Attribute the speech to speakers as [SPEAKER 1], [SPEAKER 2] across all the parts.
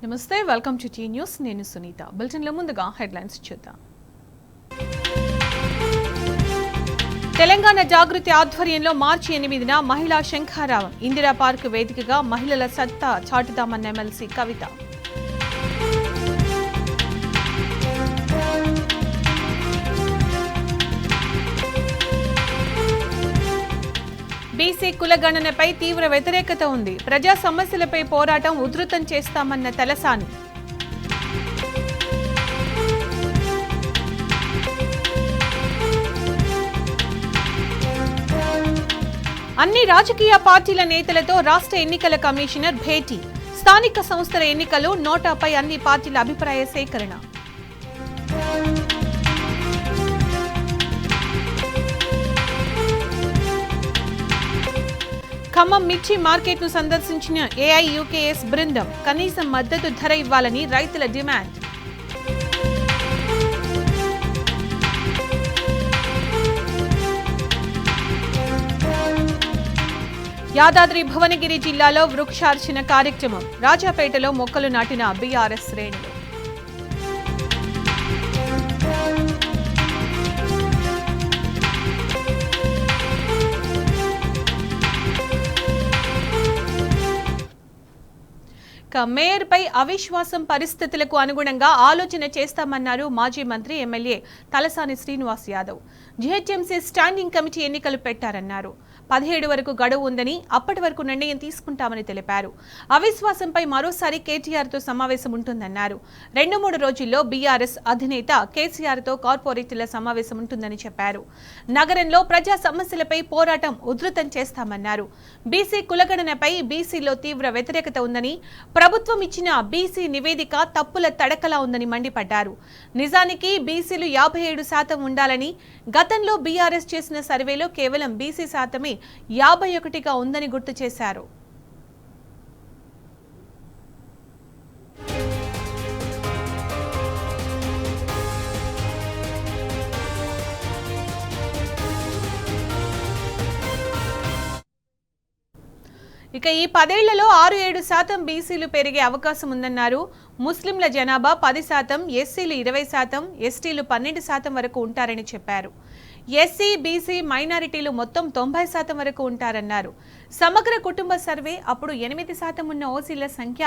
[SPEAKER 1] నమస్తే, welcome to tea news. నేను సునీత. బులెటిన్లో ముందుగా హెడ్లైన్స్ చూద్దాం. తెలంగాణ జాగృతి ఆధ్వర్యంలో మార్చి 8న మహిళా శంఖారావం. ఇందిరా పార్క్ వేదికగా మహిళల సత్తా చాటుదామన్న ఎమ్మెల్సీ కవిత. బీసీ కులగణనపై తీవ్ర వ్యతిరేకత ఉంది. ప్రజా సమస్యలపై పోరాటం ఉధృతం చేస్తామన్న తలసాని. అన్ని రాజకీయ పార్టీల నేతలతో రాష్ట్ర ఎన్నికల కమిషనర్ భేటీ. స్థానిక సంస్థల ఎన్నికలు నోటాపై అన్ని పార్టీల అభిప్రాయ సేకరణ. ఖమ్మం మిర్చి మార్కెట్ను సందర్శించిన ఏఐయుకేఎస్ బృందం. కనీస మద్దతు ధర ఇవ్వాలని రైతుల డిమాండ్. యాదాద్రి భువనగిరి జిల్లాలో వృక్షార్చన కార్యక్రమం. రాజాపేటలో మొక్కలు నాటిన బీఆర్ఎస్ శ్రేణులు. మేయర్పై అవిశ్వాసం పరిస్థితులకు అనుగుణంగా ఆలోచన చేస్తామన్నారు మాజీ మంత్రి MLA Talasani Srinivas Yadav. GHMC standing committee ఎన్నికలు పెట్టారన్నారు. 17 వరకు గడువు ఉందని, అప్పటి వరకు నిర్ణయం తీసుకుంటామని తెలిపారు. అవిశ్వాసంపై మరోసారి కేటీఆర్తో సమావేశం ఉంటుందన్నారు. 2-3 రోజుల్లో బీఆర్ఎస్ అధినేత కేసీఆర్తో కార్పొరేటర్ల సమావేశం ఉంటుందని చెప్పారు. నగరంలో ప్రజా సమస్యలపై పోరాటం ఉధృతం చేస్తామన్నారు. బీసీ కులగణనపై బీసీలో తీవ్ర వ్యతిరేకత ఉందని, ప్రభుత్వం ఇచ్చిన బీసీ నివేదిక తప్పుల తడకలా ఉందని మండిపడ్డారు. నిజానికి బీసీలు 57% ఉండాలని, గతంలో బీఆర్ఎస్ చేసిన సర్వేలో కేవలం బీసీ శాతమే 51గా ఉందని గుర్తు చేశారు. ఇక ఈ 10 ఏళ్లలో 6-7% బీసీలు పెరిగే అవకాశం ఉందన్నారు. ముస్లింల జనాభా 10%, ఎస్సీలు 20%, ఎస్టీలు 12% వరకు ఉంటారని చెప్పారు. ఎస్సీ, బీసీ, మైనారిటీలు మొత్తం 90% వరకు ఉంటారన్నారు. సమగ్ర కుటుంబ సర్వే అప్పుడు 8% ఉన్న ఓసీల సంఖ్య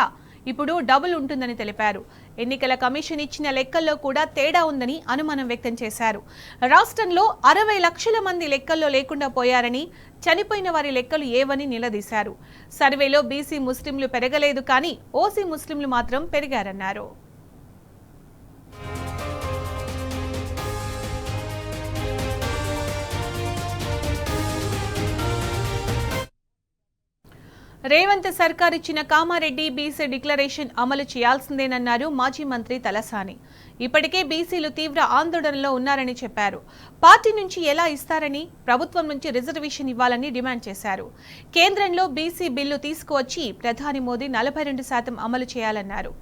[SPEAKER 1] ఇప్పుడు డబుల్ ఉంటుందని తెలిపారు. ఎన్నికల కమిషన్ ఇచ్చిన లెక్కల్లో కూడా తేడా ఉందని అనుమానం వ్యక్తం చేశారు. రాష్ట్రంలో 60 లక్షల మంది లెక్కల్లో లేకుండా పోయారని, చనిపోయిన వారి లెక్కలు ఏవని నిలదీశారు. సర్వేలో బీసీ ముస్లింలు పెరగలేదు, కానీ ఓసీ ముస్లింలు మాత్రం పెరిగారన్నారు. రేవంత్ సర్కార్ ఇచ్చిన కామారెడ్డి బీసీ డిక్లరేషన్ అమలు చేయాల్సిందేనన్నారు మాజీ మంత్రి తలసాని. ఇప్పటికే బీసీలు తీవ్ర ఆందోళనలో ఉన్నారని చెప్పారు. పార్టీ నుంచి ఎలా ఇస్తారని, ప్రభుత్వం నుంచి రిజర్వేషన్ ఇవ్వాలని డిమాండ్ చేశారు. కేంద్రంలో బీసీ బిల్లు తీసుకువచ్చి ప్రధాని మోదీ 42% అమలు చేయాలన్నారు.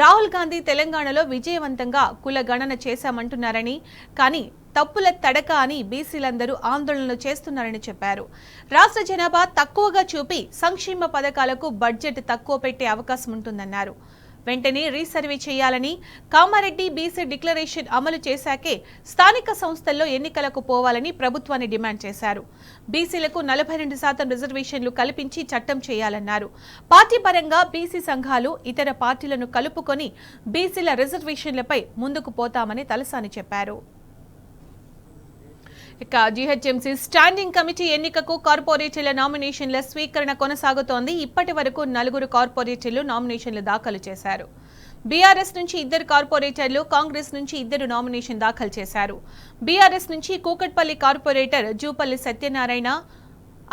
[SPEAKER 1] రాహుల్ గాంధీ తెలంగాణలో విజయవంతంగా కుల గణన చేశామంటున్నారని, కానీ తప్పుల తడక అని బీసీలందరూ ఆందోళనలు చేస్తున్నారని చెప్పారు. రాష్ట్ర జనాభా తక్కువగా చూపి సంక్షేమ పథకాలకు బడ్జెట్ తక్కువ పెట్టే అవకాశం ఉంటుందన్నారు. వెంటనే రీసర్వే చేయాలని, కామారెడ్డి బీసీ డిక్లరేషన్ అమలు చేశాకే స్థానిక సంస్థల్లో ఎన్నికలకు పోవాలని ప్రభుత్వాన్ని డిమాండ్ చేశారు. బీసీలకు 42% రిజర్వేషన్లు కల్పించి చట్టం చేయాలన్నారు. పార్టీ పరంగా బీసీ సంఘాలు ఇతర పార్టీలను కలుపుకొని బీసీల రిజర్వేషన్లపై ముందుకు పోతామని తలసాని చెప్పారు. ఇక జీహెచ్ఎంసీ స్టాండింగ్ కమిటీ ఎన్నికకు కార్పొరేటర్ల నామినేషన్ల స్వీకరణ కొనసాగుతోంది. ఇప్పటి వరకు 4 కార్పొరేటర్లు నామినేషన్లు దాఖలు చేశారు. బీఆర్ఎస్ నుంచి 2 కార్పొరేటర్లు, కాంగ్రెస్ నుంచి 2 నామినేషన్ దాఖలు చేశారు. బీఆర్ఎస్ నుంచి Kukatpally corporator Jupally Satyanarayana,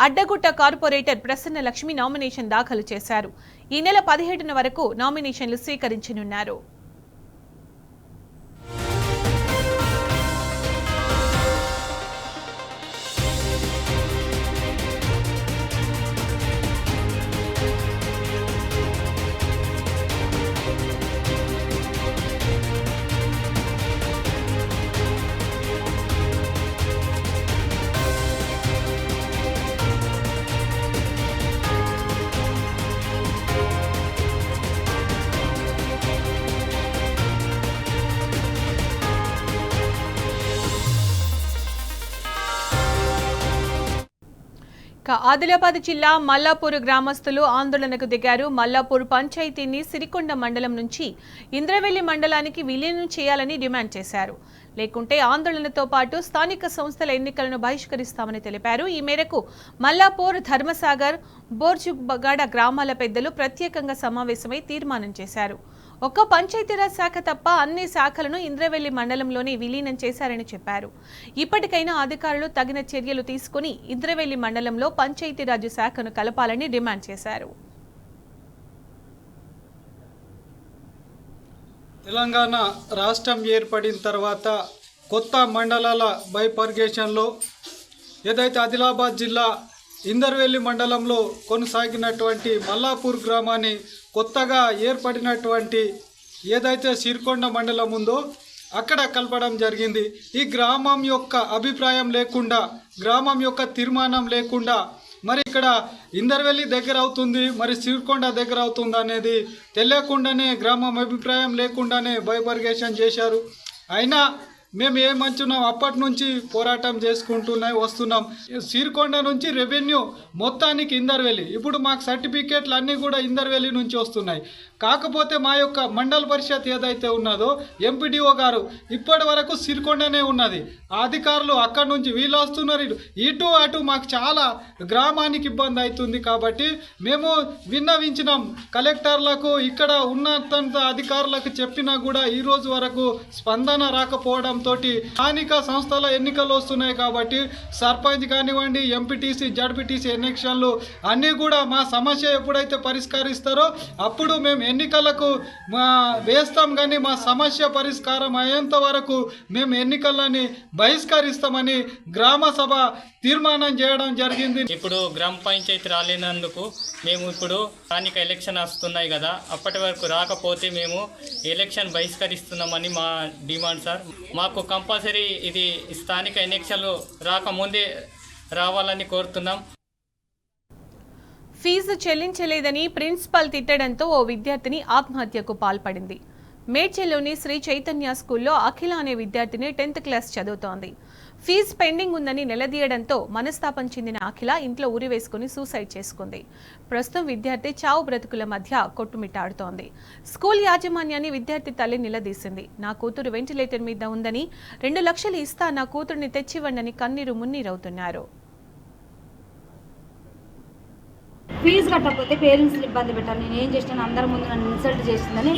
[SPEAKER 1] Addagutta corporator Prasanna Lakshmi nomination దాఖలు చేశారు. ఈ నెల 17న వరకు నామినేషన్లు స్వీకరించనున్నారు. ఆదిలాబాద్ జిల్లా మల్లాపూర్ గ్రామస్తులు ఆందోళనకు దిగారు. మల్లాపూర్ పంచాయతీని సిరికొండ మండలం నుంచి ఇంద్రవెల్లి మండలానికి విలీనం చేయాలని డిమాండ్ చేశారు. లేకుంటే ఆందోళనతో పాటు స్థానిక సంస్థల ఎన్నికలను బహిష్కరిస్తామని తెలిపారు. ఈ మేరకు మల్లాపూర్, ధర్మసాగర్, బోర్జుగడ గ్రామాల పెద్దలు ప్రత్యేకంగా సమావేశమై తీర్మానం చేశారు. ఒక్క పంచాయతీరాజ్ శాఖ తప్ప అన్ని శాఖలను ఇంద్రవెల్లి మండలంలోనే విలీనం చేశారని చెప్పారు. ఇప్పటికైనా అధికారులు తగిన చర్యలు తీసుకుని ఇంద్రవెల్లి మండలంలో పంచాయతీరాజ్ శాఖను కలపాలని డిమాండ్ చేశారు.
[SPEAKER 2] తెలంగాణ రాష్ట్రం ఏర్పడిన తర్వాత కొత్త మండలాల బైఫర్గేషన్లో ఏదైతే ఆదిలాబాద్ జిల్లా ఇందర్వెల్లి మండలంలో కొనసాగినటువంటి మల్లాపూర్ గ్రామాన్ని కొత్తగా ఏర్పడినటువంటి ఏదైతే సిరికొండ మండలం ఉందో అక్కడ కలపడం జరిగింది. ఈ గ్రామం యొక్క అభిప్రాయం లేకుండా, గ్రామం యొక్క తీర్మానం లేకుండా మరి ఇక్కడ ఇందర్వెల్లి దగ్గర అవుతుంది, మరి సిరికొండ దగ్గర అవుతుంది అనేది తెలియకుండానే, గ్రామం అభిప్రాయం లేకుండానే బైఫర్గేషన్ చేశారు. అయినా మేము ఏమంటున్నాం, అప్పటి నుంచి పోరాటం చేసుకుంటున్నాయి వస్తున్నాం. సిరికొండ నుంచి రెవెన్యూ మొత్తానికి ఇందర్వెల్లి, ఇప్పుడు మాకు సర్టిఫికేట్లు అన్నీ కూడా ఇందర్వెల్లి నుంచి వస్తున్నాయి. కాకపోతే మా యొక్క మండల పరిషత్ ఏదైతే ఉన్నదో ఎంపీడీఓ గారు ఇప్పటి వరకు సిరికొండనే ఉన్నది. అధికారులు అక్కడి నుంచి వీళ్ళు వస్తున్నారు, ఇటు అటు మాకు చాలా గ్రామానికి ఇబ్బంది అవుతుంది. కాబట్టి మేము విన్నవించినాం కలెక్టర్లకు, ఇక్కడ ఉన్నత అధికారులకు చెప్పినా కూడా ఈ రోజు వరకు స్పందన రాకపోవడం తోటి స్థానిక సంస్థల ఎన్నికలు వస్తున్నాయి. కాబట్టి సర్పంచ్ కానివ్వండి, ఎంపీటీసీ, జడ్పీటీసీ ఎలక్షన్లు అన్నీ కూడా మా సమస్య ఎప్పుడైతే పరిష్కరిస్తారో అప్పుడు మేము ఎన్నికలకు వేస్తాం. కానీ మా సమస్య పరిష్కారం అయ్యేంత వరకు మేము ఎన్నికలని బహిష్కరిస్తామని గ్రామ సభ తీర్మానం చేయడం జరిగింది.
[SPEAKER 3] ఇప్పుడు గ్రామ పంచాయతీ రాలేనందుకు మేము ఇప్పుడు స్థానిక ఎలక్షన్ వస్తున్నాయి కదా, అప్పటి వరకు రాకపోతే మేము ఎలక్షన్ బహిష్కరిస్తున్నామని మా డిమాండ్ సార్. మాకు కంపల్సరీ ఇది స్థానిక ఎలక్షన్లు రాకముందే రావాలని కోరుతున్నాం.
[SPEAKER 1] ఫీజు చెల్లించలేదని ప్రిన్సిపల్ తిట్టడంతో ఓ విద్యార్థిని ఆత్మహత్యకు పాల్పడింది. మేడ్చల్లోని శ్రీ చైతన్య స్కూల్లో అఖిల అనే విద్యార్థిని 10th క్లాస్ చదువుతోంది. ఫీజు పెండింగ్ ఉందని నిలదీయడంతో మనస్తాపం చెందిన అఖిల ఇంట్లో ఉరివేసుకుని సూసైడ్ చేసుకుంది. ప్రస్తుతం విద్యార్థి చావు బ్రతుకుల మధ్య కొట్టుమిట్టాడుతోంది. స్కూల్ యాజమాన్యాన్ని విద్యార్థి తల్లి నిలదీసింది. నా కూతురు వెంటిలేటర్ మీద ఉందని 2 లక్షలు ఇస్తా, నా కూతురుని తెచ్చివ్వండి కన్నీరు మున్నీరవుతున్నారు.
[SPEAKER 4] ఫీజు కట్టకపోతే పేరెంట్స్ని ఇబ్బంది పెట్టాను. నేను ఏం చేసినాను, అందరి ముందు నన్ను ఇన్సల్ట్ చేసిందని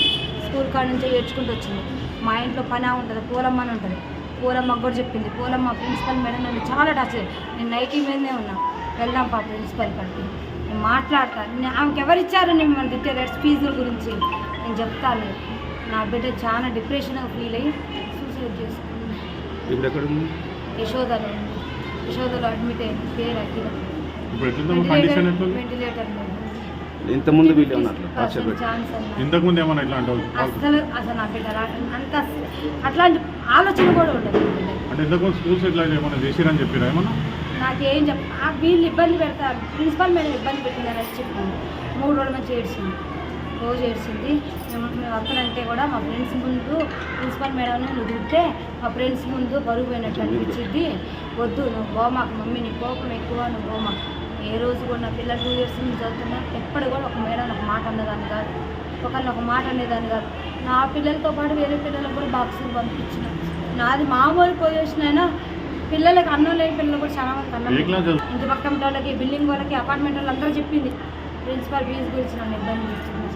[SPEAKER 4] స్కూల్ కాడ నుంచి ఏడ్చుకుంటూ వచ్చింది. మా ఇంట్లో పని ఉంటుంది, పూలమ్మ అని ఉంటుంది. పూలమ్మకు కూడా చెప్పింది. పూలమ్మ ప్రిన్సిపల్ మేడం నన్ను చాలా టార్చర్. నేను నైటీ మీదనే ఉన్నా. వెళ్దాం ప్రిన్సిపల్ కాడికి, నేను మాట్లాడతాను. ఆమెకి ఎవరిచ్చారు నేను మన తిట్టే రేట్స్ ఫీజుల గురించి నేను చెప్తాను. నా బిడ్డ చాలా డిప్రెషన్గా ఫీల్ అయ్యి సూసైడ్ చేసుకున్నాను. యశోదలో అడ్మిట్ అయింది. పేరు అఖిల. వెంటిలేటర్
[SPEAKER 5] ఇంతకుముందు వీళ్ళు ఇంతకుముందు ఏమన్నా ఇట్లా
[SPEAKER 4] అసలు నా బిడ్డ అంత అట్లాంటి ఆలోచన కూడా ఉండదు.
[SPEAKER 5] అంటే ఇంతకుముందు స్కూల్స్ ఇట్లా ఏమన్నా చేసిరని చెప్పారా? ఏమన్నా
[SPEAKER 4] నాకేం వీళ్ళు ఇబ్బంది పెడతారు, ప్రిన్సిపల్ మేడం ఇబ్బంది పెట్టిందని చెప్పింది. 3 రోజుల నుంచి ఏడ్చింది, రోజు ఏడ్చింది. మేము అక్కడంటే కూడా మా ఫ్రెండ్స్ ముందు ప్రిన్సిపల్ మేడం నువ్వు తింటే మా ఫ్రెండ్స్ ముందు బరువు పోయినట్టు అనిపించింది. వద్దు, నువ్వు పోమాకు మమ్మీ, నీ కోపం ఎక్కువ, నువ్వు పోమాకు. ఏ రోజు కూడా నా పిల్లలు 2 years నుంచి చదువుతున్నా ఎప్పుడు కూడా ఒక మేడం ఒక మాట అన్నదాన్ని కాదు, ఒకరిని ఒక మాట అనేదాన్ని కాదు. నా పిల్లలతో పాటు వేరే పిల్లలకు కూడా బాక్సులు పంపించిన. నాది మామూలు పొజిషన్ అయినా పిల్లలకి అన్నం లేని పిల్లలు కూడా చాలా మంది అన్నం, ఇంటి పక్కన వాళ్ళకి, బిల్డింగ్ వాళ్ళకి, అపార్ట్మెంట్ వాళ్ళు అందరూ చెప్పింది ప్రిన్సిపల్ ఫీజు గురించి నన్ను ఇబ్బంది చేస్తుంది.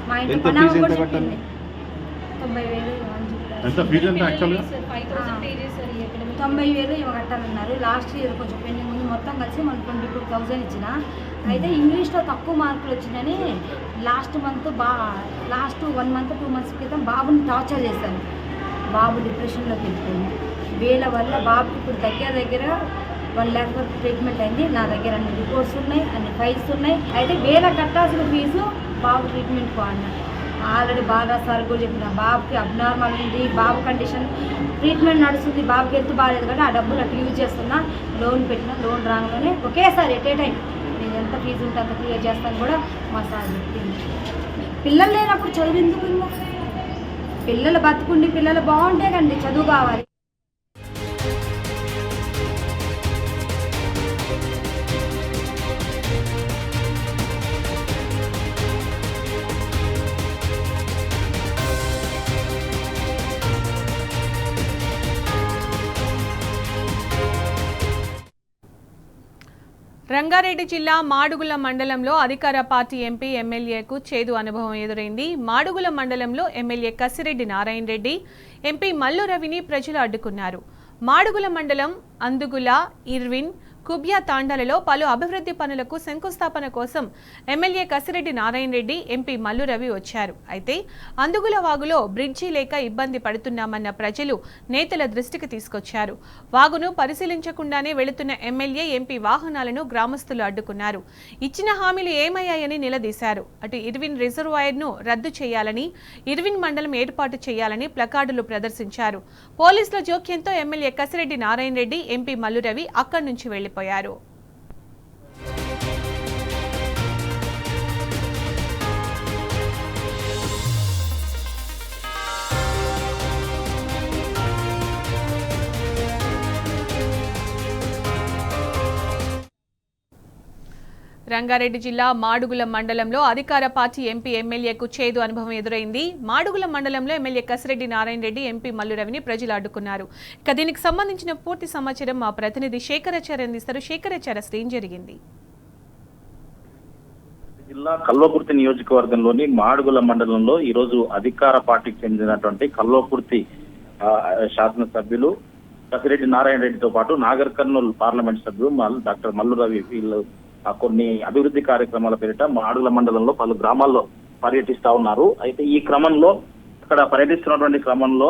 [SPEAKER 4] మా ఇంటి పని కూడా చెప్పింది 90,000 ఇవి కట్టాలన్నారు. లాస్ట్ ఇయర్ కొంచెం పెండింగ్ ఉంది, మొత్తం కలిసి మనం 22,000 ఇచ్చిన. అయితే ఇంగ్లీష్లో తక్కువ మార్కులు వచ్చినాయని లాస్ట్ 1 month 2 months క్రితం బాబుని టార్చర్ చేశాను. బాబు డిప్రెషన్లోకి వెళ్ళిపోయింది. వీళ్ళ వల్ల బాబుకి ఇప్పుడు దగ్గర 1 lakh వరకు ట్రీట్మెంట్ అయింది. నా దగ్గర అన్ని రిపోర్ట్స్ ఉన్నాయి, అన్ని ఫైల్స్ ఉన్నాయి. అయితే వేల కట్టాల్సిన ఫీజు బాబు ట్రీట్మెంట్కు అన్నారు. ఆల్రెడీ బాగా సార్ కూడా చెప్పిన, బాబుకి అబ్నార్మల్ ఉంది, బాబు కండిషన్ ట్రీట్మెంట్ నడుస్తుంది, బాబుకి హెల్త్ బాగాలేదు కానీ ఆ డబ్బులు అట్లా యూజ్ చేస్తున్నా. లోన్ పెట్టిన, లోన్ రాగానే ఒకేసారి ఎట్ ఏ టైం నేను ఎంత ఫీజు ఉంటే అంత క్లియర్ చేస్తాను కూడా మా సార్ చెప్పింది. పిల్లలు లేనప్పుడు చదువు ఎందుకు? పిల్లలు బతుకుండి పిల్లలు బాగుంటే కండి చదువు కావాలి.
[SPEAKER 1] రంగారెడ్డి జిల్లా మాడుగుల మండలంలో అధికార పార్టీ ఎంపీ ఎమ్మెల్యేకు చేదు అనుభవం ఎదురైంది. మాడుగుల మండలంలో ఎమ్మెల్యే కసిరెడ్డి నారాయణ రెడ్డి, ఎంపీ మల్లు రవిని ప్రజలు అడ్డుకున్నారు. మాడుగుల మండలం అందుగుల, ఇర్విన్, కుబ్యా తాండాలలో పలు అభివృద్ధి పనులకు శంకుస్థాపన కోసం ఎమ్మెల్యే కసిరెడ్డి నారాయణ రెడ్డి, ఎంపీ మల్లు రవి వచ్చారు. అయితే అందుగుల వాగులో బ్రిడ్జి లేక ఇబ్బంది పడుతున్నామన్న ప్రజలు నేతల దృష్టికి తీసుకొచ్చారు. వాగును పరిశీలించకుండానే వెళుతున్న ఎమ్మెల్యే, ఎంపీ వాహనాలను గ్రామస్తులు అడ్డుకున్నారు. ఇచ్చిన హామీలు ఏమయ్యాయని నిలదీశారు. అటు ఇర్విన్ రిజర్వాయర్ను రద్దు చేయాలని, ఇర్విన్ మండలం ఏర్పాటు చేయాలని ప్లకార్డులు ప్రదర్శించారు. పోలీసుల జోక్యంతో ఎమ్మెల్యే కసిరెడ్డి నారాయణ రెడ్డి, ఎంపీ మల్లు రవి అక్కడి నుంచి వెళ్లిపోయారు. రంగారెడ్డి జిల్లా మాడుగుల మండలంలో అధికార పార్టీ ఎంపీ ఎమ్మెల్యేకు చేదు అనుభవం ఎదురైంది. మాడుగుల మండలంలో ఎమ్మెల్యే కసిరెడ్డి నారాయణ రెడ్డి, ఎంపీ మల్లు రవిని ప్రజలు అడ్డుకున్నారు. ఇక దీనికి సంబంధించిన పూర్తి సమాచారం మా ప్రతినిధి శేఖరాచార్య అందిస్తారు. శేఖరాచార్య, ఏం జరిగింది?
[SPEAKER 6] జిల్లా కల్వకుర్తి నియోజకవర్గంలోని మాడుగుల మండలంలో ఈ రోజు అధికార పార్టీకి చెందినటువంటి కల్వకుర్తి శాసనసభ్యులు కసిరెడ్డి నారాయణ రెడ్డితో పాటు నాగర్ కర్నూలు పార్లమెంట్ సభ్యులు డాక్టర్ మల్లు రవి వీళ్ళు కొన్ని అభివృద్ధి కార్యక్రమాల పేరిట మాడుగుల మండలంలో పలు గ్రామాల్లో పర్యటిస్తా ఉన్నారు. అయితే ఈ క్రమంలో అక్కడ పర్యటిస్తున్నటువంటి క్రమంలో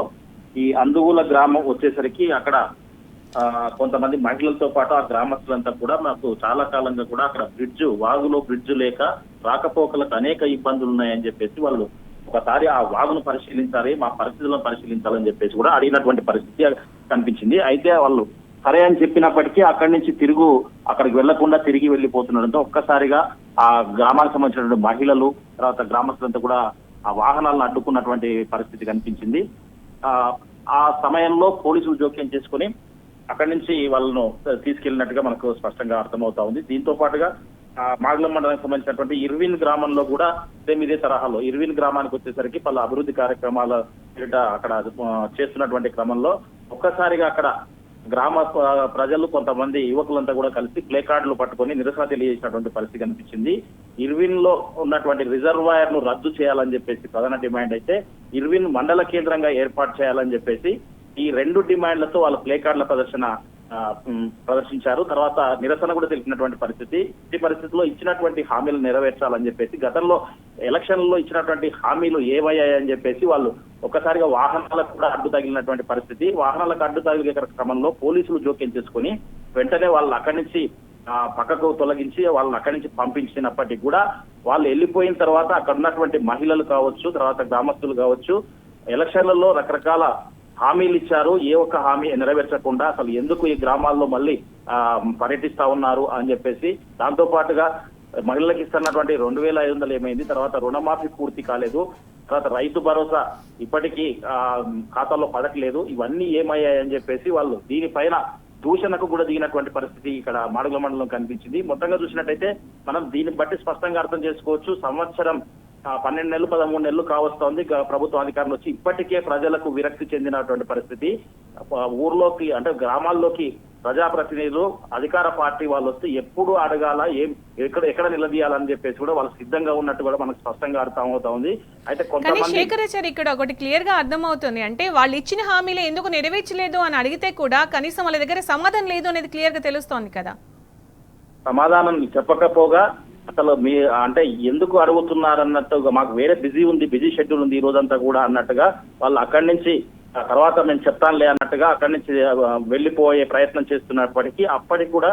[SPEAKER 6] ఈ అందుగుల గ్రామం వచ్చేసరికి అక్కడ కొంతమంది మహిళలతో పాటు ఆ గ్రామస్తులంతా కూడా మాకు చాలా కాలంగా కూడా అక్కడ వాగులో బ్రిడ్జ్ లేక రాకపోకలకు అనేక ఇబ్బందులు ఉన్నాయని చెప్పేసి వాళ్ళు ఒకసారి ఆ వాగును పరిశీలించాలి, మా పరిస్థితులను పరిశీలించాలని చెప్పేసి కూడా అడిగినటువంటి పరిస్థితి కనిపించింది. అయితే వాళ్ళు సరే అని చెప్పినప్పటికీ అక్కడి నుంచి అక్కడికి వెళ్లకుండా తిరిగి వెళ్లిపోతుండడంతో ఒక్కసారిగా ఆ గ్రామానికి సంబంధించినటువంటి మహిళలు, తర్వాత గ్రామస్తులంతా కూడా ఆ వాహనాలను అడ్డుకున్నటువంటి పరిస్థితి కనిపించింది. ఆ సమయంలో పోలీసులు జోక్యం చేసుకుని అక్కడి నుంచి వాళ్ళను తీసుకెళ్లినట్టుగా మనకు స్పష్టంగా అర్థమవుతా ఉంది. దీంతో పాటుగా మాడుగుల మండలానికి సంబంధించినటువంటి ఇర్విన్ గ్రామంలో కూడా ఇదే తరహాలో ఇర్విన్ గ్రామానికి వచ్చేసరికి పలు అభివృద్ధి కార్యక్రమాల అక్కడ చేస్తున్నటువంటి క్రమంలో ఒక్కసారిగా అక్కడ గ్రామ ప్రజలు కొంతమంది యువకులంతా కూడా కలిసి ప్లే కార్డులు పట్టుకొని నిరసన తెలియజేసినటువంటి పరిస్థితి కనిపించింది. ఇర్విన్ లో ఉన్నటువంటి రిజర్వాయర్ ను రద్దు చేయాలని చెప్పేసి ప్రధాన డిమాండ్ అయితే ఇర్విన్ మండల కేంద్రంగా ఏర్పాటు చేయాలని చెప్పేసి ఈ రెండు డిమాండ్లతో వాళ్ళ ప్లే కార్డుల ప్రదర్శించారు. తర్వాత నిరసన కూడా తెలిపినటువంటి పరిస్థితి. ఈ పరిస్థితిలో ఇచ్చినటువంటి హామీలు నెరవేర్చాలని చెప్పేసి గతంలో ఎలక్షన్లలో ఇచ్చినటువంటి హామీలు ఏమయ్యాయని చెప్పేసి వాళ్ళు ఒక్కసారిగా వాహనాలకు కూడా అడ్డు తగిలినటువంటి పరిస్థితి. వాహనాలకు అడ్డు తగిలే క్రమంలో పోలీసులు జోక్యం చేసుకుని వెంటనే వాళ్ళు అక్కడి నుంచి పక్కకు తొలగించి వాళ్ళని అక్కడి నుంచి పంపించినప్పటికీ కూడా వాళ్ళు వెళ్ళిపోయిన తర్వాత అక్కడ ఉన్నటువంటి మహిళలు కావచ్చు, తర్వాత గ్రామస్తులు కావచ్చు, ఎలక్షన్లలో రకరకాల హామీలు ఇచ్చారు. ఏ ఒక్క హామీ నెరవేర్చకుండా అసలు ఎందుకు ఈ గ్రామాల్లో మళ్ళీ పర్యటిస్తా ఉన్నారు అని చెప్పేసి, దాంతో పాటుగా మహిళలకు ఇస్తున్నటువంటి 2,500 ఏమైంది, తర్వాత రుణమాఫీ పూర్తి కాలేదు, తర్వాత రైతు భరోసా ఇప్పటికీ ఖాతాలో పడట్లేదు, ఇవన్నీ ఏమయ్యాయని చెప్పేసి వాళ్ళు దీనిపైన దూషణకు కూడా దిగినటువంటి పరిస్థితి ఇక్కడ మాడుగుల మండలం కనిపించింది. మొత్తంగా చూసినట్టయితే మనం దీన్ని బట్టి స్పష్టంగా అర్థం చేసుకోవచ్చు. సంవత్సరం 12 నెలలు 13 నెలలు కావస్తోంది ప్రభుత్వం అధికారంలో వచ్చి, ఇప్పటికే ప్రజలకు విరక్తి చెందినటువంటి పరిస్థితి. ఊర్లోకి అంటే గ్రామాల్లోకి ప్రజాప్రతినిధులు అధికార పార్టీ వాళ్ళు వస్తే ఎప్పుడు అడగాల, ఎక్కడ నిలదీయాలని చెప్పేసి కూడా వాళ్ళు సిద్ధంగా ఉన్నట్టు కూడా మనకు స్పష్టంగా అర్థమవుతా ఉంది. అయితే కొంతమంది
[SPEAKER 1] శేఖరాచార్య, ఇక్కడ ఒకటి క్లియర్ గా అర్థమవుతుంది, అంటే వాళ్ళు ఇచ్చిన హామీలు ఎందుకు నెరవేర్చలేదు అని అడిగితే కూడా కనీసం వాళ్ళ దగ్గర సమాధానం లేదు అనేది క్లియర్ గా తెలుస్తోంది కదా.
[SPEAKER 6] సమాధానం చెప్పకపోగా అసలు అంటే ఎందుకు అడుగుతున్నారన్నట్టుగా, మాకు వేరే బిజీ షెడ్యూల్ ఉంది ఈ రోజంతా కూడా అన్నట్టుగా వాళ్ళు అక్కడి నుంచి తర్వాత మేము చెప్తానులే అన్నట్టుగా అక్కడి నుంచి వెళ్లిపోయే ప్రయత్నం చేస్తున్నప్పటికీ అప్పటికి కూడా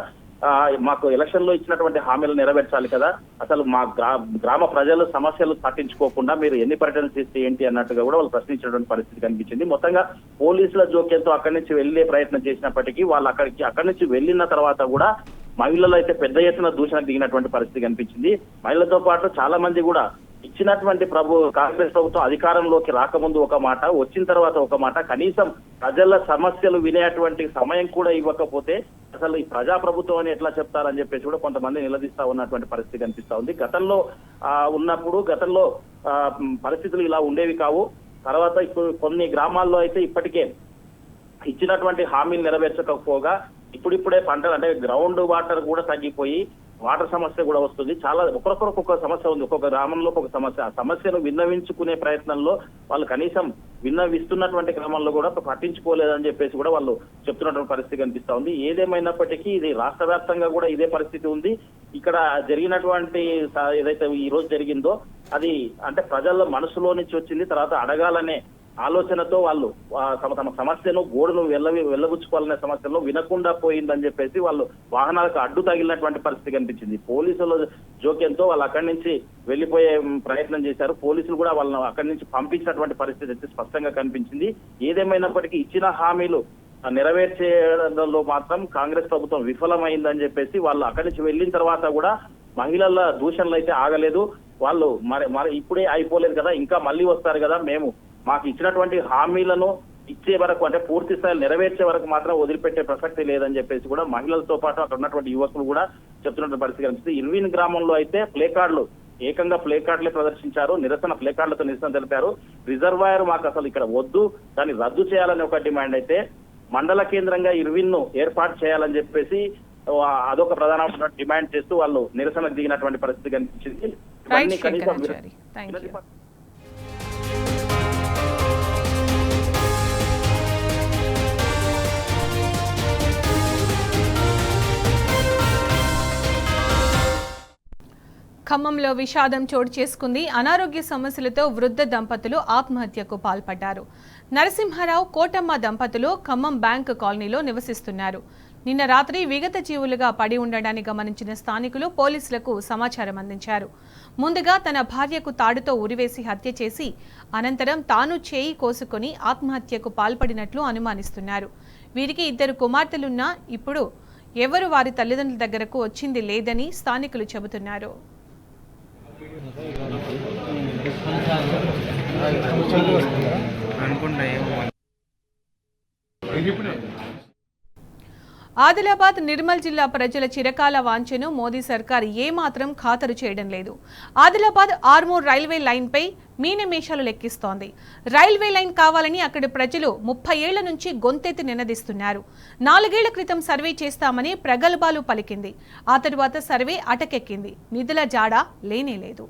[SPEAKER 6] మాకు ఎలక్షన్ లో ఇచ్చినటువంటి హామీలు నెరవేర్చాలి కదా, అసలు మా గ్రామ ప్రజల సమస్యలు పట్టించుకోకుండా మీరు ఎన్ని పర్యటనలు చేస్తే ఏంటి అన్నట్టుగా కూడా వాళ్ళు ప్రశ్నించినటువంటి పరిస్థితి కనిపించింది. మొత్తంగా పోలీసుల జోక్యంతో అక్కడి నుంచి వెళ్లే ప్రయత్నం చేసినప్పటికీ వాళ్ళు అక్కడి నుంచి వెళ్లిన తర్వాత కూడా మహిళలు అయితే పెద్ద ఎత్తున దూషణకు దిగినటువంటి పరిస్థితి కనిపించింది. మహిళలతో పాటు చాలా మంది కూడా ఇచ్చినటువంటి కాంగ్రెస్ ప్రభుత్వం అధికారంలోకి రాకముందు ఒక మాట, వచ్చిన తర్వాత ఒక మాట, కనీసం ప్రజల సమస్యలు వినేటువంటి సమయం కూడా ఇవ్వకపోతే అసలు ఈ ప్రజాప్రభుత్వం అని ఎట్లా చెప్తారని చెప్పేసి కూడా కొంతమంది నిలదీస్తా ఉన్నటువంటి పరిస్థితి కనిపిస్తా ఉంది. గతంలో పరిస్థితులు ఇలా ఉండేవి కావు. తర్వాత ఇప్పుడు కొన్ని గ్రామాల్లో అయితే ఇప్పటికే ఇచ్చినటువంటి హామీలు నెరవేర్చకపోగా ఇప్పుడిప్పుడే పంటలు అంటే గ్రౌండ్ వాటర్ కూడా తగ్గిపోయి వాటర్ సమస్య కూడా వస్తుంది. చాలా ఒక్కొక్కరికి ఒక్కొక్క సమస్య ఉంది, ఒక్కొక్క గ్రామంలో ఒక్కొక్క సమస్య. ఆ సమస్యను విన్నవించుకునే ప్రయత్నంలో వాళ్ళు కనీసం విన్నవిస్తున్నటువంటి క్రమంలో కూడా పట్టించుకోలేదని చెప్పేసి కూడా వాళ్ళు చెప్తున్నటువంటి పరిస్థితి కనిపిస్తా ఉంది. ఏదేమైనప్పటికీ ఇది రాష్ట్ర వ్యాప్తంగా కూడా ఇదే పరిస్థితి ఉంది. ఇక్కడ జరిగినటువంటి ఏదైతే ఈ రోజు జరిగిందో అది అంటే ప్రజల మనసులో నుంచి వచ్చింది. తర్వాత అడగాలనే ఆలోచనతో వాళ్ళు తమ సమస్యను గోడును వెళ్ళబుచ్చుకోవాలనే సమస్యలో వినకుండా పోయిందని చెప్పేసి వాళ్ళు వాహనాలకు అడ్డు తగిలినటువంటి పరిస్థితి కనిపించింది. పోలీసుల జోక్యంతో వాళ్ళు అక్కడి నుంచి వెళ్లిపోయే ప్రయత్నం చేశారు. పోలీసులు కూడా వాళ్ళని అక్కడి నుంచి పంపించినటువంటి పరిస్థితి అయితే స్పష్టంగా కనిపించింది. ఏదేమైనప్పటికీ ఇచ్చిన హామీలు నెరవేర్చేయడంలో మాత్రం కాంగ్రెస్ ప్రభుత్వం విఫలమైందని చెప్పేసి వాళ్ళు అక్కడి నుంచి వెళ్ళిన తర్వాత కూడా మహిళల దూషణలు అయితే ఆగలేదు. వాళ్ళు మరి ఇప్పుడే అయిపోలేదు కదా, ఇంకా మళ్ళీ వస్తారు కదా, మాకు ఇచ్చినటువంటి హామీలను ఇచ్చే వరకు అంటే పూర్తి స్థాయిలో నెరవేర్చే వరకు మాత్రం వదిలిపెట్టే ప్రసక్తి లేదని చెప్పేసి కూడా మహిళలతో పాటు అక్కడ ఉన్నటువంటి యువకులు కూడా చెప్తున్నటువంటి పరిస్థితి కనిపిస్తుంది. ఇర్విన్ గ్రామంలో అయితే ఏకంగా ప్లే కార్డులే ప్రదర్శించారు. ప్లే కార్డులతో నిరసన తెలిపారు. రిజర్వాయర్ మాకు అసలు ఇక్కడ వద్దు, దాన్ని రద్దు చేయాలని ఒక డిమాండ్ అయితే మండల కేంద్రంగా ఇర్విన్ ను ఏర్పాటు చేయాలని చెప్పేసి అదొక ప్రధానమైన డిమాండ్ చేస్తూ వాళ్ళు నిరసనకు దిగినటువంటి పరిస్థితి కనిపించింది.
[SPEAKER 1] ఖమ్మంలో విషాదం చోటు చేసుకుంది. అనారోగ్య సమస్యలతో వృద్ధ దంపతులు ఆత్మహత్యకు పాల్పడ్డారు. నరసింహారావు, కోటమ్మ దంపతులు ఖమ్మం బ్యాంక్ కాలనీలో నివసిస్తున్నారు. నిన్న రాత్రి విగత జీవులుగా పడి ఉండడాన్ని గమనించిన స్థానికులు పోలీసులకు సమాచారం అందించారు. ముందుగా తన భార్యకు తాడుతో ఉరివేసి హత్య చేసి అనంతరం తాను చేయి కోసుకొని ఆత్మహత్యకు పాల్పడినట్లు అనుమానిస్తున్నారు. వీరికి 2 కుమార్తెలున్నా ఇప్పుడు ఎవరు వారి తల్లిదండ్రుల దగ్గరకు వచ్చింది లేదని స్థానికులు చెబుతున్నారు. ఆదిలాబాద్, నిర్మల్ జిల్లా ప్రజల చిరకాల వాంఛను మోదీ సర్కార్ ఏమాత్రం ఖాతరు చేయడం లేదు. ఆదిలాబాద్ ఆర్మూర్ రైల్వే లైన్పై మీనమేషాలు లెక్కిస్తోంది. రైల్వే లైన్ కావాలని అక్కడి ప్రజలు 30 ఏళ్ల నుంచి గొంతెత్తి నినదిస్తున్నారు. 4 ఏళ్ల క్రితం సర్వే చేస్తామని ప్రగల్భాలు పలికింది. ఆ తరువాత సర్వే అటకెక్కింది. నిధుల జాడ లేనేలేదు.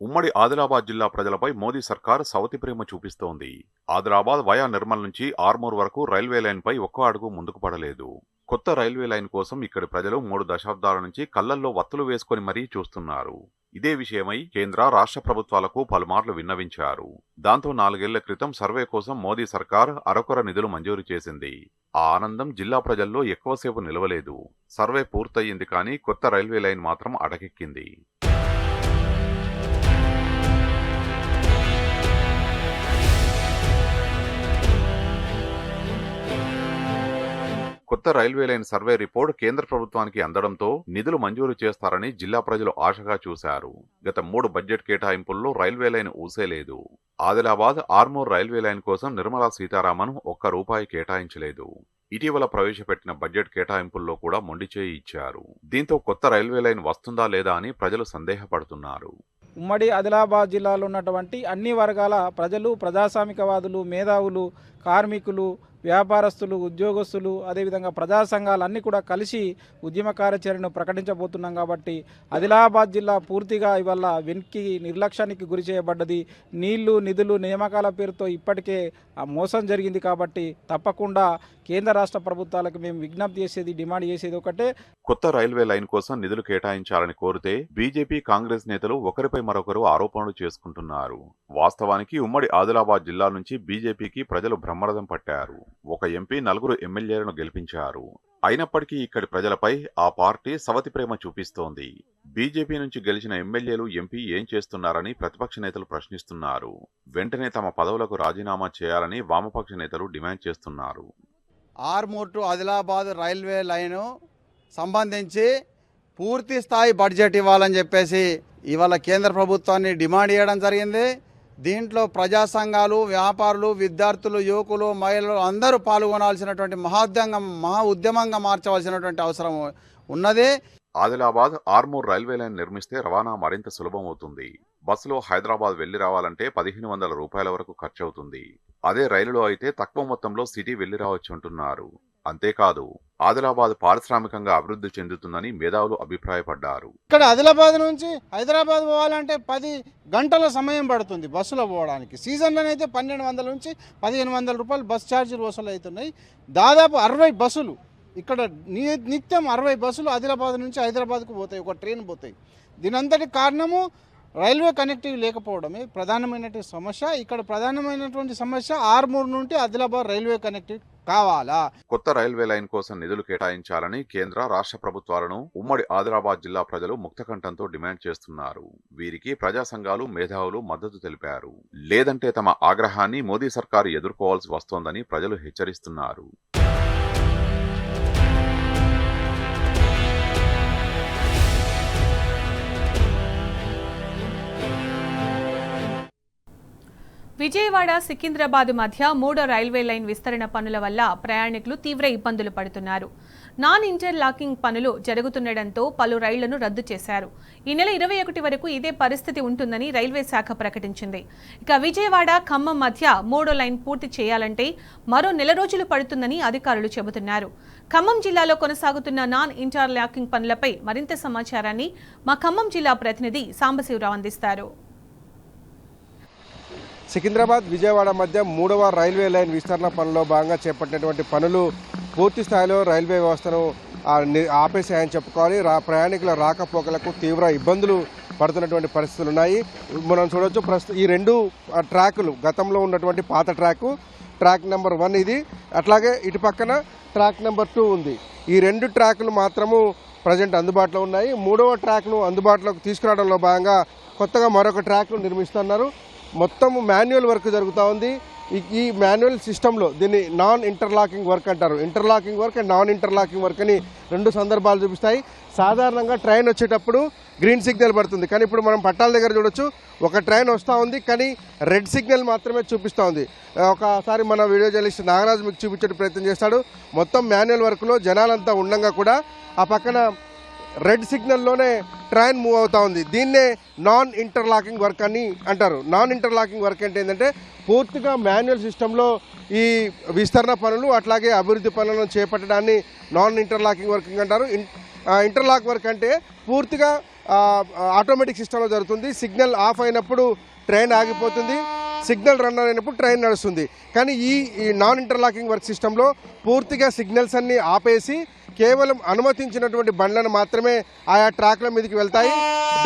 [SPEAKER 7] ఉమ్మడి ఆదిలాబాద్ జిల్లా ప్రజలపై మోదీ సర్కార్ సవతి ప్రేమ చూపిస్తోంది. ఆదిలాబాద్ వయా నిర్మల్ నుంచి ఆర్మూర్ వరకు రైల్వే లైన్పై ఒక్క అడుగు ముందుకు పడలేదు. కొత్త రైల్వే లైన్ కోసం ఇక్కడి ప్రజలు 3 దశాబ్దాల నుంచి కళ్లల్లో వత్తులు వేసుకుని మరీ చూస్తున్నారు. ఇదే విషయమై కేంద్ర, రాష్ట్ర ప్రభుత్వాలకు పలుమార్లు విన్నవించారు. దాంతో 4 ఏళ్ల క్రితం సర్వే కోసం మోదీ సర్కార్ అరకొర నిధులు మంజూరు చేసింది. ఆ ఆనందం జిల్లా ప్రజల్లో ఎక్కువసేపు నిలవలేదు. సర్వే పూర్తయింది, కానీ కొత్త రైల్వే లైన్ మాత్రం అటకెక్కింది. కొత్త రైల్వే లైన్ సర్వే రిపోర్ట్ కేంద్ర ప్రభుత్వానికి అందడంతో నిధులు మంజూరు చేస్తారని జిల్లా ప్రజలు ఆశగా చూశారు. గత 3 బడ్జెట్ కేటాయింపుల్లో రైల్వే లైన్ ఊసేలేదు. ఆదిలాబాద్ ఆర్మూర్ రైల్వే లైన్ కోసం నిర్మలా సీతారామన్ ₹1 కేటాయించలేదు. ఇటీవల ప్రవేశపెట్టిన బడ్జెట్ కేటాయింపుల్లో కూడా మొండిచేయి ఇచ్చారు. దీంతో కొత్త రైల్వే లైన్ వస్తుందా లేదా అని ప్రజలు సందేహపడుతున్నారు.
[SPEAKER 8] ఉమ్మడి ఆదిలాబాద్ జిల్లాలో ఉన్నటువంటి అన్ని వర్గాల ప్రజలు, ప్రజాస్వామికవాదులు, మేధావులు, కార్మికులు, వ్యాపారస్తులు, ఉద్యోగస్తులు, అదేవిధంగా ప్రజా సంఘాలు అన్నీ కూడా కలిసి ఉద్యమ కార్యాచరణను ప్రకటించబోతున్నాం. కాబట్టి ఆదిలాబాద్ జిల్లా పూర్తిగా ఇవాళ వెనక్కి నిర్లక్ష్యానికి గురి చేయబడ్డది. నీళ్లు, నిధులు, నియామకాల పేరుతో ఇప్పటికే మోసం జరిగింది. కాబట్టి తప్పకుండా కేంద్ర రాష్ట్ర ప్రభుత్వాలకు మేము విజ్ఞప్తి చేసేది, డిమాండ్ చేసేది ఒకటే,
[SPEAKER 7] కొత్త రైల్వే లైన్ కోసం నిధులు కేటాయించాలని కోరితే బీజేపీ, కాంగ్రెస్ నేతలు ఒకరిపై మరొకరు ఆరోపణలు చేసుకుంటున్నారు. వాస్తవానికి ఉమ్మడి ఆదిలాబాద్ జిల్లా నుంచి బీజేపీకి ప్రజలు బ్రహ్మరథం పట్టారు. ఒక ఎంపీ, 4 ఎమ్మెల్యేలను గెలిపించారు. అయినప్పటికీ ఇక్కడి ప్రజలపై ఆ పార్టీ సవతి ప్రేమ చూపిస్తోంది. బీజేపీ నుంచి గెలిచిన ఎమ్మెల్యేలు, ఎంపీ ఏం చేస్తున్నారని ప్రతిపక్ష నేతలు ప్రశ్నిస్తున్నారు. వెంటనే తమ పదవులకు రాజీనామా చేయాలని వామపక్ష నేతలు డిమాండ్ చేస్తున్నారు.
[SPEAKER 9] Armoor to Adilabad railway line సంబంధించి పూర్తి స్థాయి బడ్జెట్ ఇవ్వాలని చెప్పేసి ఇవాళ కేంద్ర ప్రభుత్వాన్ని డిమాండ్ చేయడం జరిగింది. దీంట్లో ప్రజా సంఘాలు, వ్యాపారులు, విద్యార్థులు, యువకులు, మహిళలు అందరూ పాల్గొనాల్సినటువంటి మహా ఉద్యమంగా మార్చవలసినటువంటి అవసరం ఉన్నది.
[SPEAKER 7] ఆదిలాబాద్ ఆర్మూర్ రైల్వే లైన్ నిర్మిస్తే రవాణా మరింత సులభమవుతుంది. బస్సులో హైదరాబాద్ వెళ్లి రావాలంటే 1500 రూపాయల వరకు ఖర్చవుతుంది. అదే రైలులో అయితే తక్కువ మొత్తంలో సిటీ వెళ్లి రావచ్చు అంటున్నారు. అంతేకాదు ఆదిలాబాద్ పారిశ్రామికంగా అభివృద్ధి చెందుతుందని మేధావులు అభిప్రాయపడ్డారు.
[SPEAKER 8] ఇక్కడ ఆదిలాబాద్ నుంచి హైదరాబాద్ పోవాలంటే 10 గంటల సమయం పడుతుంది బస్సులో పోవడానికి. సీజన్లోనైతే 1200 నుంచి 1500 రూపాయలు బస్ ఛార్జీలు వసూలు అవుతున్నాయి. దాదాపు 60 బస్సులు ఇక్కడ నిత్యం 60 బస్సులు ఆదిలాబాద్ నుంచి హైదరాబాద్కు పోతాయి, ఒక ట్రైన్ పోతాయి. దీనంతటి కారణము రైల్వే కనెక్టివ్ లేకపోవడమే ప్రధానమైనటువంటి సమస్య. ఇక్కడ ప్రధానమైనటువంటి సమస్య ఆర్మూర్ నుండి ఆదిలాబాద్ రైల్వే కనెక్టివ్ కావాలా.
[SPEAKER 7] కొత్త రైల్వే లైన్ కోసం నిధులు కేటాయించాలని కేంద్ర రాష్ట్ర ప్రభుత్వాలను ఉమ్మడి ఆదిలాబాద్ జిల్లా ప్రజలు ముక్తకంఠంతో డిమాండ్ చేస్తున్నారు. వీరికి ప్రజా సంఘాలు, మేధావులు మద్దతు తెలిపారు. లేదంటే తమ ఆగ్రహాన్ని మోదీ సర్కారు ఎదుర్కోవాల్సి వస్తోందని ప్రజలు హెచ్చరిస్తున్నారు.
[SPEAKER 1] విజయవాడ సికింద్రాబాద్ మధ్య 3వ రైల్వే లైన్ విస్తరణ పనుల వల్ల ప్రయాణికులు తీవ్ర ఇబ్బందులు పడుతున్నారు. నాన్ ఇంటర్లాకింగ్ పనులు జరుగుతుండటంతో పలు రైళ్లను రద్దు చేశారు. ఈ నెల 21 వరకు ఇదే పరిస్థితి ఉంటుందని రైల్వే శాఖ ప్రకటించింది. ఇక విజయవాడ ఖమ్మం మధ్య 3వ లైన్ పూర్తి చేయాలంటే మరో నెల రోజులు పడుతుందని అధికారులు చెబుతున్నారు. ఖమ్మం జిల్లాలో కొనసాగుతున్న నాన్ ఇంటర్లాకింగ్ పనులపై మరింత సమాచారాన్ని మా ఖమ్మం జిల్లా ప్రతినిధి సాంబశివరావు అందిస్తారు.
[SPEAKER 10] సికింద్రాబాద్ విజయవాడ మధ్య 3వ రైల్వే లైన్ విస్తరణ పనుల్లో భాగంగా చేపట్టినటువంటి పనులు పూర్తి స్థాయిలో రైల్వే వ్యవస్థను ఆపేసాయని చెప్పుకోవాలి. ప్రయాణికుల రాకపోకలకు తీవ్ర ఇబ్బందులు పడుతున్నటువంటి పరిస్థితులు ఉన్నాయి. మనం చూడవచ్చు ప్రస్తుతం ఈ 2 ట్రాకులు గతంలో ఉన్నటువంటి పాత ట్రాక్ నెంబర్ 1 ఇది, అట్లాగే ఇటు పక్కన ట్రాక్ నెంబర్ 2 ఉంది. ఈ 2 ట్రాకులు మాత్రము ప్రజెంట్ అందుబాటులో ఉన్నాయి. 3వ ట్రాక్ను అందుబాటులోకి తీసుకురావడంలో భాగంగా కొత్తగా మరొక ట్రాక్ను నిర్మిస్తున్నారు. మొత్తం మాన్యువల్ వర్క్ జరుగుతూ ఉంది. ఈ మాన్యువల్ సిస్టంలో దీన్ని నాన్ ఇంటర్లాకింగ్ వర్క్ అంటారు. Interlocking work and non interlocking work అని 2 సందర్భాలు చూపిస్తాయి. సాధారణంగా ట్రైన్ వచ్చేటప్పుడు గ్రీన్ సిగ్నల్ పడుతుంది, కానీ ఇప్పుడు మనం పట్టాల దగ్గర చూడొచ్చు ఒక ట్రైన్ వస్తూ ఉంది, కానీ రెడ్ సిగ్నల్ మాత్రమే చూపిస్తూ ఉంది. ఒకసారి మన వీడియో జర్నలిస్ట్ నాగరాజు మీకు చూపించే ప్రయత్నం చేస్తాడు. మొత్తం మాన్యువల్ వర్క్లో జనాలంతా ఉండగా కూడా ఆ పక్కన రెడ్ సిగ్నల్లోనే ట్రైన్ మూవ్ అవుతూ ఉంది. దీన్నే నాన్ ఇంటర్లాకింగ్ వర్క్ అని అంటారు. నాన్ ఇంటర్లాకింగ్ వర్క్ అంటే ఏంటంటే పూర్తిగా మాన్యువల్ సిస్టంలో ఈ విస్తరణ పనులు అట్లాగే అభివృద్ధి పనులను చేపట్టడాన్ని నాన్ ఇంటర్లాకింగ్ వర్కింగ్ అంటారు. ఇంటర్లాక్ వర్క్ అంటే పూర్తిగా ఆటోమేటిక్ సిస్టంలో జరుగుతుంది. సిగ్నల్ ఆఫ్ అయినప్పుడు ట్రైన్ ఆగిపోతుంది, సిగ్నల్ రన్ అయినప్పుడు ట్రైన్ నడుస్తుంది. కానీ ఈ నాన్ ఇంటర్లాకింగ్ వర్క్ సిస్టంలో పూర్తిగా సిగ్నల్స్ అన్ని ఆపేసి కేవలం అనుమతించినటువంటి బండ్లను మాత్రమే ఆయా ట్రాక్ల మీదకి వెళ్తాయి.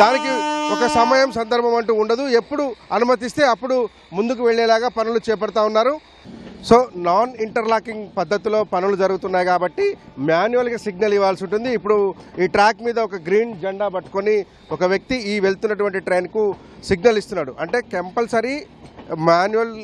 [SPEAKER 10] దానికి ఒక సమయం సందర్భం అంటూ ఉండదు. ఎప్పుడు అనుమతిస్తే అప్పుడు ముందుకు వెళ్లేలాగా పనులు చేపడతా ఉన్నారు. సో నాన్ ఇంటర్లాకింగ్ పద్ధతిలో పనులు జరుగుతున్నాయి కాబట్టి మాన్యువల్గా సిగ్నల్ ఇవ్వాల్సి ఉంటుంది. ఇప్పుడు ఈ ట్రాక్ మీద ఒక గ్రీన్ జెండా పట్టుకొని ఒక వ్యక్తి ఈ వెళ్తున్నటువంటి ట్రైన్కు సిగ్నల్ ఇస్తున్నాడు. అంటే కంపల్సరీ మాన్యువల్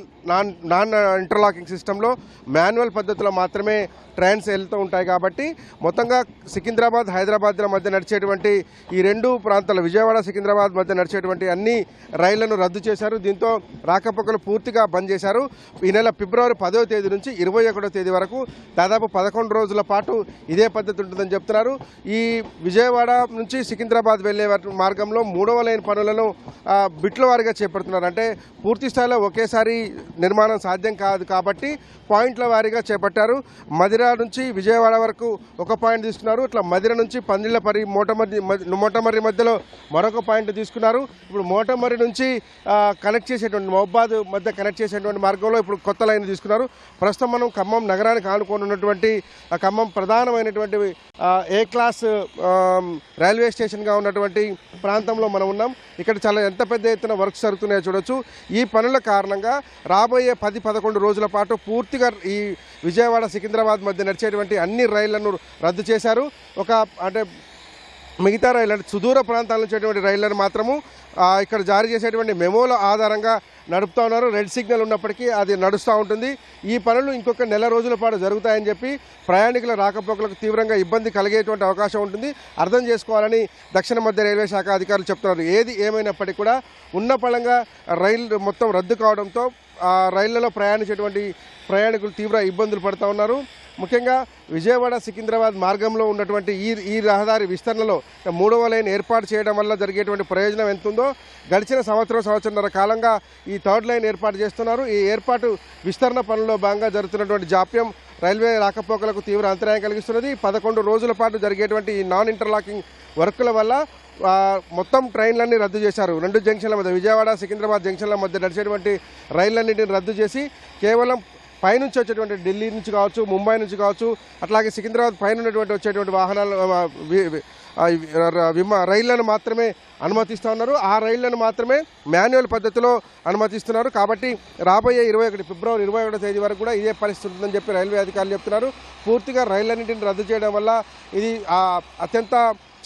[SPEAKER 10] నాన్ ఇంటర్లాకింగ్ సిస్టంలో మాన్యువల్ పద్ధతిలో మాత్రమే ట్రైన్స్ వెళ్తూ ఉంటాయి కాబట్టి మొత్తంగా సికింద్రాబాద్ హైదరాబాద్ల మధ్య నడిచేటువంటి ఈ 2 ప్రాంతాల విజయవాడ సికింద్రాబాద్ మధ్య నడిచేటువంటి అన్ని రైళ్లను రద్దు చేశారు. దీంతో రాకపోకలు పూర్తిగా బంద్ చేశారు. ఈ నెల ఫిబ్రవరి 10వ తేదీ నుంచి 21వ తేదీ వరకు దాదాపు 11 రోజుల పాటు ఇదే పద్ధతి ఉంటుందని చెప్తున్నారు. ఈ విజయవాడ నుంచి సికింద్రాబాద్ వెళ్లే మార్గంలో 3వ లైన్ పనులను బిట్ల వారీగా చేపడుతున్నారు. అంటే పూర్తి స్థాయిలో ఒకేసారి నిర్మాణం సాధ్యం కాదు కాబట్టి పాయింట్ల వారీగా చేపట్టారు. మదిర నుంచి విజయవాడ వరకు ఒక పాయింట్ తీసుకున్నారు. ఇట్లా మదిర నుంచి పందిళ్ళపర్రి మోటమర్రి మధ్యలో మరొక పాయింట్ తీసుకున్నారు. ఇప్పుడు మోటమర్రి నుంచి కనెక్ట్ చేసేటువంటి మహబాద్ మధ్య కనెక్ట్ చేసేటువంటి మార్గంలో ఇప్పుడు కొత్త లైన్ తీసుకున్నారు. ప్రస్తుతం మనం ఖమ్మం నగరానికి ఆనుకొని ఉన్నటువంటి ఖమ్మం ప్రధానమైనటువంటి ఏ క్లాస్ రైల్వే స్టేషన్గా ఉన్నటువంటి ప్రాంతంలో మనం ఉన్నాం. ఇక్కడ చాలా ఎంత పెద్ద ఎత్తున వర్క్స్ జరుగుతున్నాయో చూడొచ్చు. ఈ పనుల కారణంగా రాబోయే 10-11 రోజుల పాటు పూర్తిగా ఈ విజయవాడ సికింద్రాబాద్ మధ్య నడిచేటువంటి అన్ని రైళ్లను రద్దు చేశారు. అంటే మిగతా రైళ్ళు అంటే సుదూర ప్రాంతాల నుంచి రైళ్లను మాత్రము ఇక్కడ జారీ చేసేటువంటి మెమోల ఆధారంగా నడుపుతూ ఉన్నారు. రెడ్ సిగ్నల్ ఉన్నప్పటికీ అది నడుస్తూ ఉంటుంది. ఈ పనులు ఇంకొక నెల రోజుల పాటు జరుగుతాయని చెప్పి ప్రయాణికుల రాకపోకలకు తీవ్రంగా ఇబ్బంది కలిగేటువంటి అవకాశం ఉంటుంది. అర్థం చేసుకోవాలని దక్షిణ మధ్య రైల్వే శాఖ అధికారులు చెప్తున్నారు. ఏది ఏమైనప్పటికీ కూడా ఉన్న పళంగా రైలు మొత్తం రద్దు కావడంతో రైళ్లలో ప్రయాణించేటువంటి ప్రయాణికులు తీవ్ర ఇబ్బందులు పడుతూ ఉన్నారు. ముఖ్యంగా విజయవాడ సికింద్రాబాద్ మార్గంలో ఉన్నటువంటి ఈ రహదారి విస్తరణలో 3వ లైన్ ఏర్పాటు చేయడం వల్ల జరిగేటువంటి ప్రయోజనం ఎంతుందో గడిచిన సంవత్సరంన్నర కాలంగా ఈ 3rd లైన్ ఏర్పాటు చేస్తున్నారు. ఈ ఏర్పాటు విస్తరణ పనుల్లో భాగంగా జరుగుతున్నటువంటి జాప్యం రైల్వే రాకపోకలకు తీవ్ర అంతరాయం కలిగిస్తున్నది. 11 రోజుల పాటు జరిగేటువంటి ఈ నాన్ ఇంటర్లాకింగ్ వర్కుల వల్ల మొత్తం ట్రైన్లన్నీ రద్దు చేశారు. 2 జంక్షన్ల మధ్య విజయవాడ సికింద్రాబాద్ జంక్షన్ల మధ్య నడిచేటువంటి రైళ్లన్నింటిని రద్దు చేసి కేవలం పైనుంచి వచ్చేటువంటి ఢిల్లీ నుంచి కావచ్చు, ముంబై నుంచి కావచ్చు, అట్లాగే సికింద్రాబాద్ పైన ఉన్నటువంటి వచ్చేటువంటి వాహనాలు రైళ్లను మాత్రమే అనుమతిస్తూ ఉన్నారు. ఆ రైళ్లను మాత్రమే మాన్యువల్ పద్ధతిలో అనుమతిస్తున్నారు. కాబట్టి రాబోయే ఫిబ్రవరి 21 తేదీ వరకు కూడా ఇదే పరిస్థితి ఉంటుందని చెప్పి రైల్వే అధికారులు చెప్తున్నారు. పూర్తిగా రైళ్లన్నింటిని రద్దు చేయడం వల్ల ఇది అత్యంత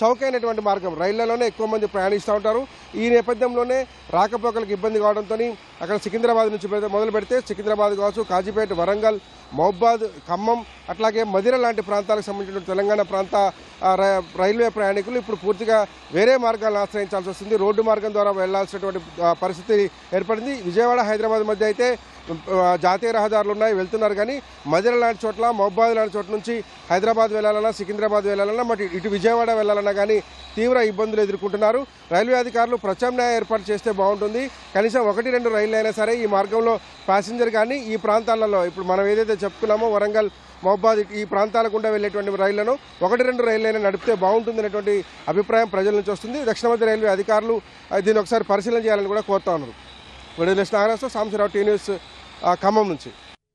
[SPEAKER 10] చౌకైనటువంటి మార్గం. రైళ్లలోనే ఎక్కువ మంది ప్రయాణిస్తూ ఉంటారు. ఈ నేపథ్యంలోనే రాకపోకలకు ఇబ్బంది కావడంతో అక్కడ సికింద్రాబాద్ నుంచి మొదలు పెడితే సికింద్రాబాద్ కావచ్చు, కాజీపేట, వరంగల్, మహబూబాద్, ఖమ్మం, అట్లాగే మదిర లాంటి ప్రాంతాలకు సంబంధించిన తెలంగాణ ప్రాంత రైల్వే ప్రయాణికులు ఇప్పుడు పూర్తిగా వేరే మార్గాలను ఆశ్రయించాల్సి వస్తుంది. రోడ్డు మార్గం ద్వారా వెళ్లాల్సినటువంటి పరిస్థితి ఏర్పడింది. విజయవాడ హైదరాబాద్ మధ్య అయితే జాతీయ రహదారులు ఉన్నాయి, వెళ్తున్నారు. కానీ మదిర లాంటి చోట్ల, మహబూబాద్ లాంటి చోట్ల నుంచి హైదరాబాద్ వెళ్ళాలన్నా, సికింద్రాబాద్ వెళ్ళాలన్నా, మరి ఇటు విజయవాడ వెళ్ళాలన్నా కానీ తీవ్ర ఇబ్బందులు ఎదుర్కొంటున్నారు. రైల్వే అధికారులు ప్రత్యామ్నాయ ఏర్పాటు చేస్తే బాగుంటుంది. కనీసం 1-2 రైళ్లు అయినా సరే ఈ మార్గంలో ప్యాసింజర్ కానీ ఈ ప్రాంతాలలో ఇప్పుడు మనం ఏదైతే చెప్పుకున్నామో వరంగల్, మహబూబాద్ ఈ ప్రాంతాల గుండా వెళ్ళేటువంటి రైళ్లను 1-2 రైళ్లైనా నడిపితే బాగుంటుందనేటువంటి అభిప్రాయం ప్రజల నుంచి వస్తుంది. దక్షిణ మధ్య రైల్వే అధికారులు దీన్ని ఒకసారి పరిశీలన చేయాలని కూడా కోరుతా ఉన్నారు. విడుదల నాగరాజు, సాంబశివరావు, టీ న్యూస్, ఖమ్మం నుంచి.